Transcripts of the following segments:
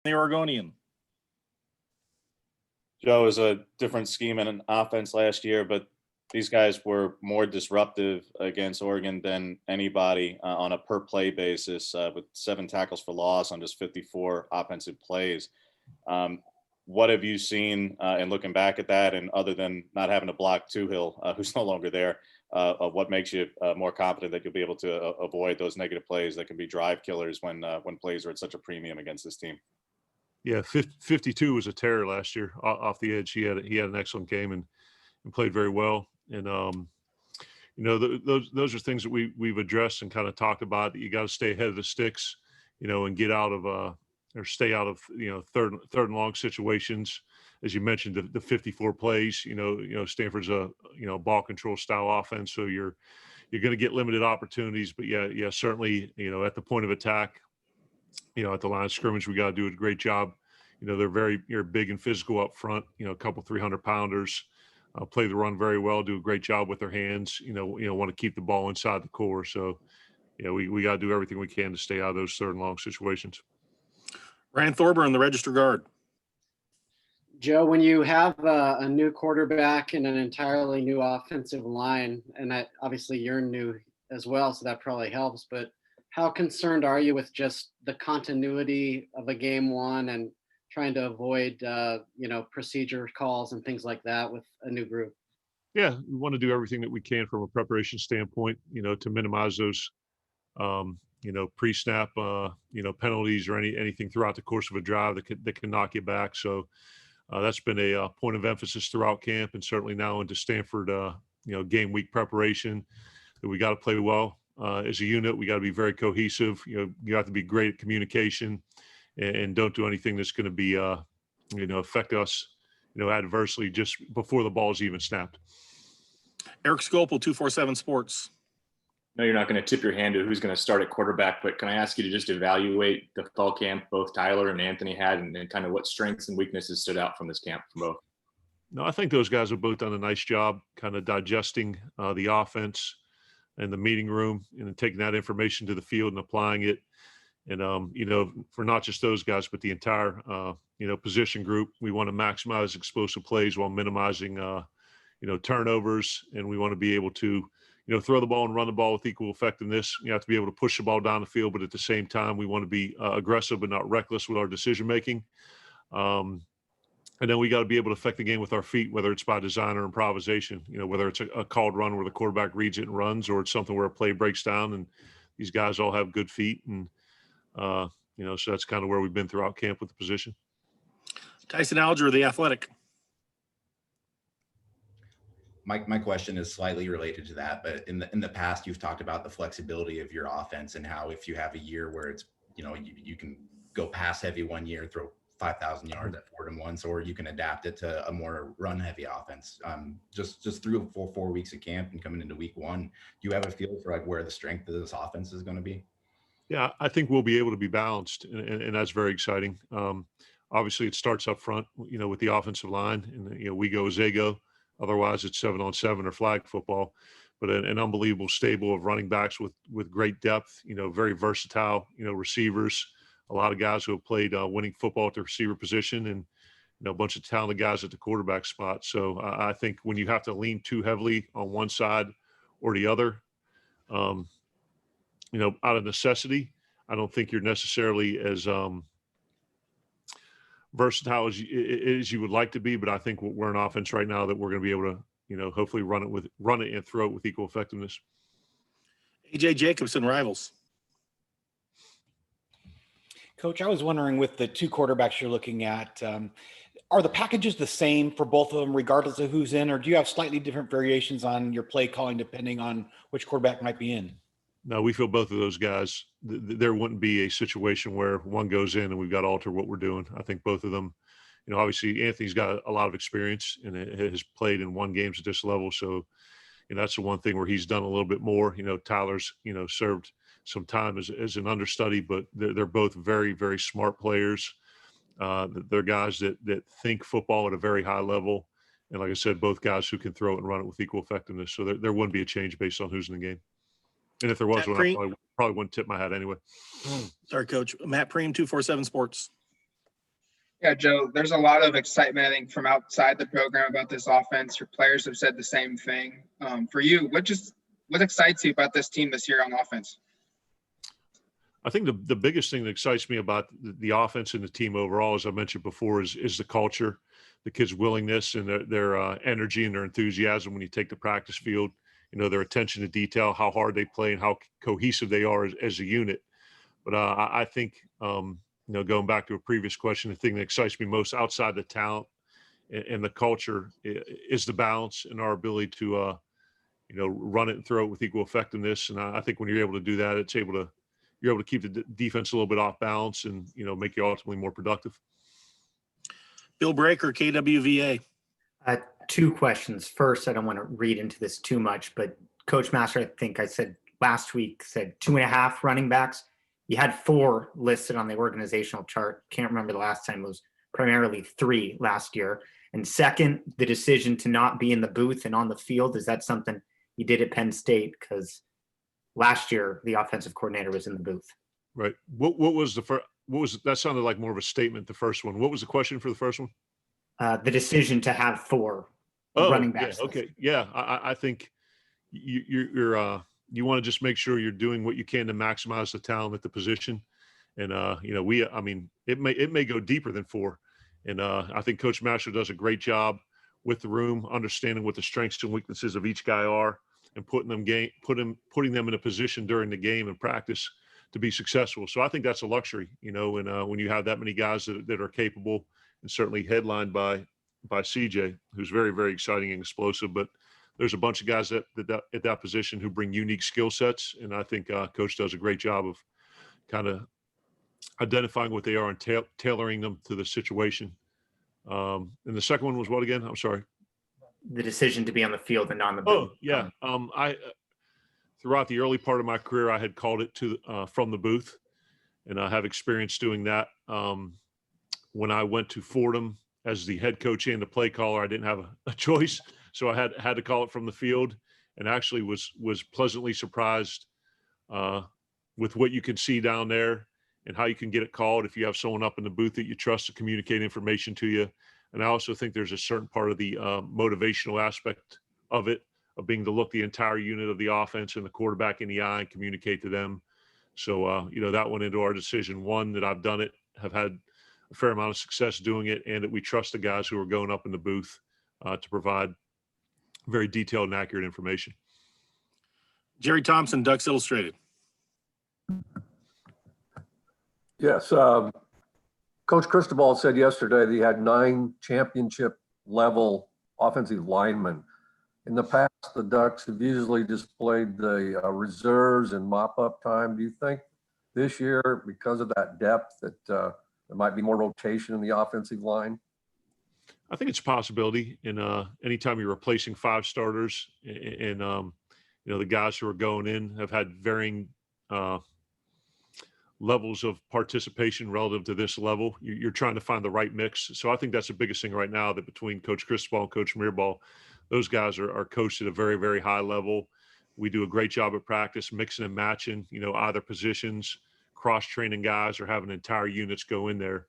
the Oregonian. Joe, is a different scheme and an offense last year, but these guys were more disruptive against Oregon than anybody on a per play basis, with 7 tackles for loss on just 54 offensive plays. What have you seen in looking back at that? And other than not having to block Toohill, who's no longer there, what makes you more confident that you'll be able to avoid those negative plays that can be drive killers when plays are at such a premium against this team? Yeah, 52 was a terror last year off the edge. He had an excellent game and played very well. And those are things that we've addressed and kind of talked about. That you got to stay ahead of the sticks, and get out of or stay out of third and long situations. As you mentioned, the 54 plays. Stanford's a ball control style offense, so you're going to get limited opportunities. But yeah, certainly at the point of attack. At the line of scrimmage, we got to do a great job. They're big and physical up front. A couple 300-pounders, play the run very well, do a great job with their hands. Want to keep the ball inside the core. So, we got to do everything we can to stay out of those third and long situations. Ryan Thorburn, the register guard. Joe, when you have a new quarterback and an entirely new offensive line, and that obviously you're new as well, so that probably helps. But how concerned are you with just the continuity of a game one and trying to avoid, procedure calls and things like that with a new group? Yeah, we want to do everything that we can from a preparation standpoint, to minimize those, pre-snap, penalties or anything throughout the course of a drive that can knock you back. So that's been a point of emphasis throughout camp and certainly now into Stanford, game week preparation, that we got to play well. As a unit, we got to be very cohesive. You have to be great at communication, and don't do anything that's going to be, affect us, adversely just before the ball is even snapped. Eric Scopel, 247 Sports. No, you're not going to tip your hand to who's going to start at quarterback, but can I ask you to just evaluate the fall camp both Tyler and Anthony had, and kind of what strengths and weaknesses stood out from this camp from both? No, I think those guys have both done a nice job kind of digesting the offense and the meeting room and taking that information to the field and applying it. And, for not just those guys, but the entire, position group, we want to maximize explosive plays while minimizing, turnovers. And we want to be able to, throw the ball and run the ball with equal effectiveness. You have to be able to push the ball down the field, but at the same time, we want to be aggressive but not reckless with our decision-making. And then we got to be able to affect the game with our feet, whether it's by design or improvisation, whether it's a called run where the quarterback reads it and runs, or it's something where a play breaks down and these guys all have good feet. And, so that's kind of where we've been throughout camp with the position. Tyson Alger, the Athletic. My question is slightly related to that, but in the past, you've talked about the flexibility of your offense and how if you have a year where it's, you can go pass heavy one year, throw 5,000 yards at 4 1, or you can adapt it to a more run heavy offense. Just through 4 weeks of camp and coming into week one, do you have a feel for like where the strength of this offense is going to be? Yeah, I think we'll be able to be balanced, and that's very exciting. Obviously, it starts up front, with the offensive line, and we go as they go. Otherwise, it's 7-on-7 or flag football. But an unbelievable stable of running backs with great depth. Very versatile. Receivers. A lot of guys who have played winning football at the receiver position, and a bunch of talented guys at the quarterback spot. So I think when you have to lean too heavily on one side or the other, out of necessity, I don't think you're necessarily as versatile as you would like to be. But I think we're an offense right now that we're going to be able to, hopefully run it and throw it with equal effectiveness. AJ Jacobson, Rivals. Coach, I was wondering, with the 2 quarterbacks you're looking at, are the packages the same for both of them, regardless of who's in, or do you have slightly different variations on your play calling depending on which quarterback might be in? No, we feel both of those guys. There wouldn't be a situation where one goes in and we've got to alter what we're doing. I think both of them, obviously Anthony's got a lot of experience and has played and won games at this level. So, that's the one thing where he's done a little bit more. Tyler's, served some time as an understudy, but they're both very, very smart players. They're guys that think football at a very high level. And like I said, both guys who can throw it and run it with equal effectiveness. So there wouldn't be a change based on who's in the game. And if there was one, I probably wouldn't tip my hat anyway. Sorry, Coach. Matt Preem, 247 Sports. Yeah, Joe, there's a lot of excitement, I think, from outside the program about this offense. Your players have said the same thing. For you, what excites you about this team this year on offense? I think the biggest thing that excites me about the offense and the team overall, as I mentioned before, is the culture, the kids' willingness and their energy and their enthusiasm when you take the practice field. You know, their attention to detail, how hard they play, and how cohesive they are as a unit. But I think, you know, going back to a previous question, the thing that excites me most outside the talent and the culture is the balance and our ability to, you know, run it and throw it with equal effectiveness. And I think when you're able to do that, you're able to keep the defense a little bit off balance and, you know, make you ultimately more productive. Bill Breaker, KWVA. Two questions. First, I don't want to read into this too much, but Coach Master, I think I said last week, said 2.5 running backs. You had 4 listed on the organizational chart. Can't remember the last time. It was primarily 3 last year. And second, the decision to not be in the booth and on the field, is that something you did at Penn State? Because last year, the offensive coordinator was in the booth. Right. What was the first? What was that? Sounded like more of a statement. The first one. What was the question for the first one? The decision to have 4 running backs. Yeah, okay. Yeah. I think you want to just make sure you're doing what you can to maximize the talent at the position. And, you know, I mean, it may go deeper than 4. And I think Coach Master does a great job with the room, understanding what the strengths and weaknesses of each guy are, and putting them in a position during the game and practice to be successful. So I think that's a luxury, you know, and when you have that many guys that are capable, and certainly headlined by CJ, who's very, very exciting and explosive. But there's a bunch of guys at that position who bring unique skill sets, and I think Coach does a great job of kind of identifying what they are and tailoring them to the situation. And the second one was what again? I'm sorry. The decision to be on the field and on the booth. Oh, yeah. I throughout the early part of my career, I had called it from the booth, and I have experience doing that. When I went to Fordham as the head coach and the play caller, I didn't have a choice, so I had to call it from the field, and actually was pleasantly surprised with what you can see down there and how you can get it called if you have someone up in the booth that you trust to communicate information to you. And I also think there's a certain part of the motivational aspect of it, of being to look the entire unit of the offense and the quarterback in the eye and communicate to them. So, you know, that went into our decision. One, that I've done it, have had a fair amount of success doing it, and that we trust the guys who are going up in the booth to provide very detailed and accurate information. Jerry Thompson, Ducks Illustrated. Yes. Coach Cristobal said yesterday that he had 9 championship level offensive linemen. In the past, the Ducks have usually displayed the reserves and mop-up time. Do you think this year, because of that depth, that there might be more rotation in the offensive line? I think it's a possibility. And anytime you're replacing 5 starters, and you know, the guys who are going in have had varying levels of participation relative to this level, you're trying to find the right mix. So I think that's the biggest thing right now, that between Coach Cristobal and Coach Mearball, those guys are coached at a very, very high level. We do a great job at practice, mixing and matching, you know, either positions, cross-training guys, or having entire units go in there.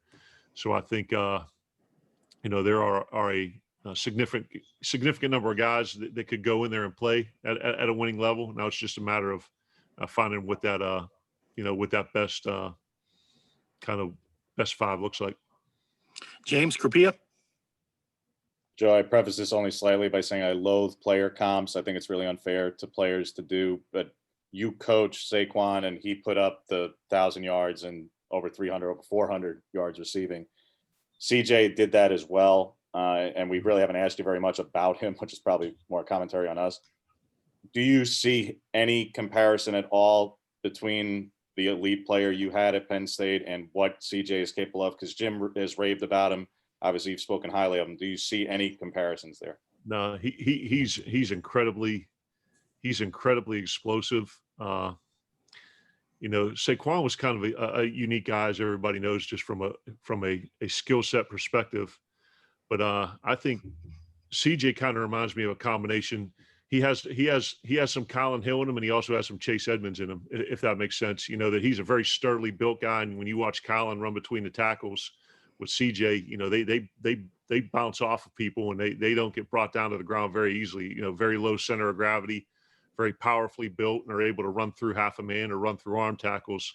So I think, you know, there are a significant number of guys that could go in there and play at a winning level. Now it's just a matter of finding what that, you know, what that best kind of best 5 looks like. James Crapia. Joe, I preface this only slightly by saying I loathe player comps. I think it's really unfair to players to do, but you coach Saquon and he put up the 1,000 yards and over 300, over 400 yards receiving. CJ did that as well. And we really haven't asked you very much about him, which is probably more commentary on us. Do you see any comparison at all between the elite player you had at Penn State and what CJ is capable of? Because Jim has raved about him. Obviously, you've spoken highly of him. Do you see any comparisons there? No, he's incredibly explosive. You know, Saquon was kind of a unique guy, as everybody knows, just from a skill set perspective. But I think CJ kind of reminds me of a combination. He has some Colin Hill in him, and he also has some Chase Edmonds in him, if that makes sense. You know, that he's a very sturdily built guy, and when you watch Colin run between the tackles with CJ, they bounce off of people and they don't get brought down to the ground very easily. Very low center of gravity, very powerfully built, and are able to run through half a man or run through arm tackles.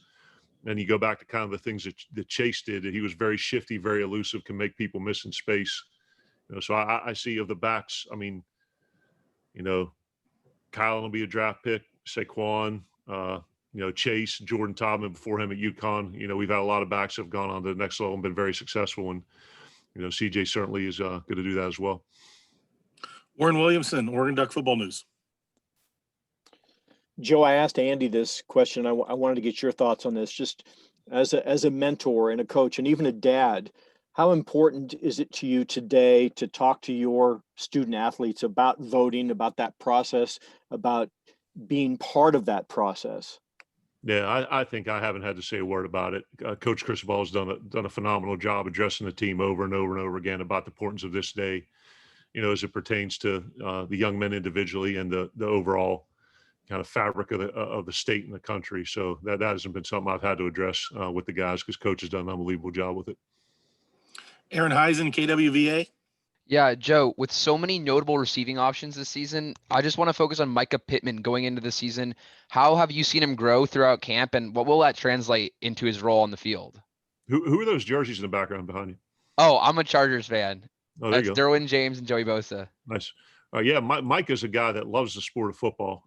And you go back to kind of the things that Chase did, that he was very shifty, very elusive, can make people miss in space. So I see of the backs, Kylan will be a draft pick, Saquon, Chase, Jordan Todman before him at UConn. We've had a lot of backs that have gone on to the next level and been very successful. And, CJ certainly is going to do that as well. Warren Williamson, Oregon Duck Football News. Joe, I asked Andy this question. I wanted to get your thoughts on this. Just as a mentor and a coach and even a dad, how important is it to you today to talk to your student athletes about voting, about that process, about being part of that process? Yeah, I think I haven't had to say a word about it. Coach Cristobal has done a phenomenal job addressing the team over and over and over again about the importance of this day, as it pertains to the young men individually and the overall kind of fabric of the state and the country. So that hasn't been something I've had to address with the guys, because Coach has done an unbelievable job with it. Aaron Heisen, KWVA. Yeah, Joe, with so many notable receiving options this season, I just want to focus on Micah Pittman going into the season. How have you seen him grow throughout camp, and what will that translate into his role on the field? Who are those jerseys in the background behind you? Oh, I'm a Chargers fan. Oh, there That's you go. Derwin James and Joey Bosa. Nice. Yeah, Mike is a guy that loves the sport of football.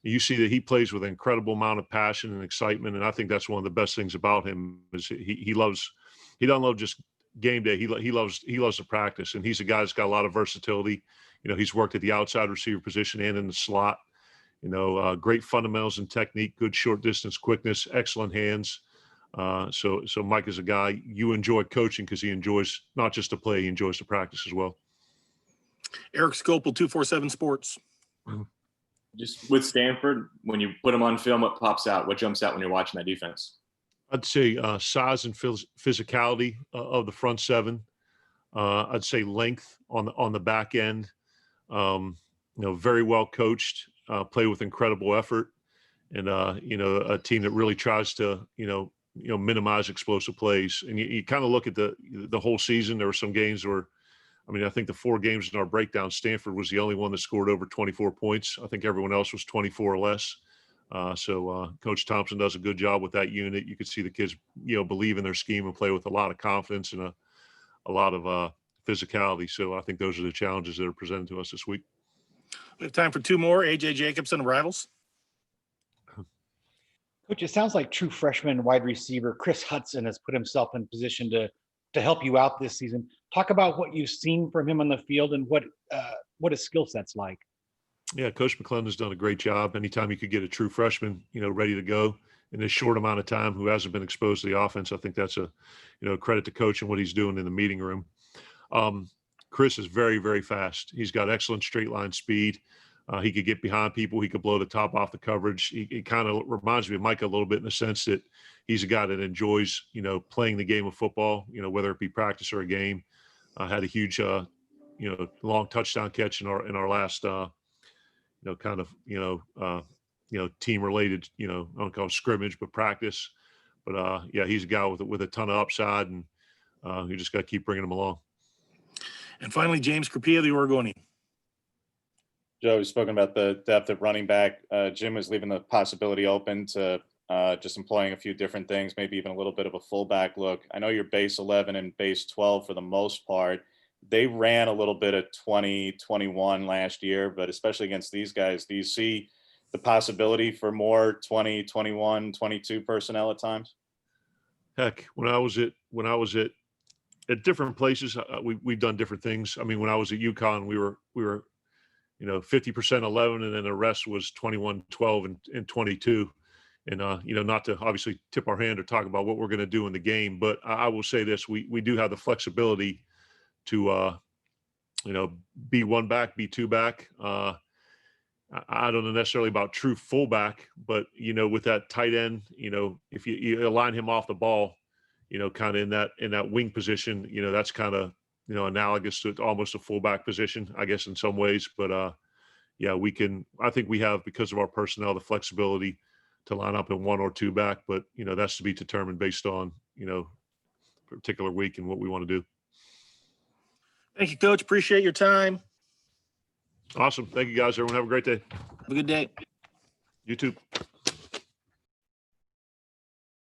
You see that he plays with an incredible amount of passion and excitement, and I think that's one of the best things about him is he doesn't love just game day. He loves the practice, and he's a guy that's got a lot of versatility. He's worked at the outside receiver position and in the slot. Great fundamentals and technique, good short distance quickness, excellent hands. So Mike is a guy you enjoy coaching because he enjoys not just to play, he enjoys to practice as well. Eric Scopel, 247 Sports. Just with Stanford, when you put them on film, what pops out? What jumps out when you're watching that defense? I'd say size and physicality of the front seven. I'd say length on the back end. Very well coached, play with incredible effort, and a team that really tries to minimize explosive plays. And you kind of look at the whole season. There were some games where, I think the 4 games in our breakdown, Stanford was the only one that scored over 24 points. I think everyone else was 24 or less. So Coach Thompson does a good job with that unit. You could see the kids, believe in their scheme and play with a lot of confidence and a lot of physicality. So I think those are the challenges that are presented to us this week. We have time for 2 more. AJ Jacobson, Rivals. Coach, it sounds like true freshman wide receiver Chris Hudson has put himself in position to help you out this season. Talk about what you've seen from him on the field and what his skill set's like. Yeah, Coach McClellan has done a great job. Anytime you could get a true freshman, ready to go in this short amount of time who hasn't been exposed to the offense, I think that's a, credit to Coach and what he's doing in the meeting room. Chris is very, very fast. He's got excellent straight line speed. He could get behind people. He could blow the top off the coverage. He kind of reminds me of Micah a little bit in the sense that he's a guy that enjoys, playing the game of football, whether it be practice or a game. Had a huge, long touchdown catch in our last, team related, I don't call it scrimmage, but practice. But yeah, he's a guy with a ton of upside, and you just got to keep bringing him along. And finally, James Crapia, the Oregonian. Joe, we've spoken about the depth at running back. Jim was leaving the possibility open to just employing a few different things, maybe even a little bit of a fullback look. I know you're base 11 and base 12 for the most part. They ran a little bit at 20, 21 last year, but especially against these guys, do you see the possibility for more 20, 21, 22 personnel at times? Heck, when I was at different places, we've done different things. When I was at UConn, we were 50% 11, and then the rest was 21, 12, and 22. And, not to obviously tip our hand or talk about what we're going to do in the game, but I will say this, we do have the flexibility to, be one back, be two back. I don't know necessarily about true fullback, but, with that tight end, if you align him off the ball, kind of in that wing position, that's kind of, analogous to almost a fullback position, I guess, in some ways. But yeah, I think we have, because of our personnel, the flexibility to line up in one or two back, but, that's to be determined based on, particular week and what we want to do. Thank you, Coach. Appreciate your time. Awesome. Thank you, guys. Everyone have a great day. Have a good day. You too.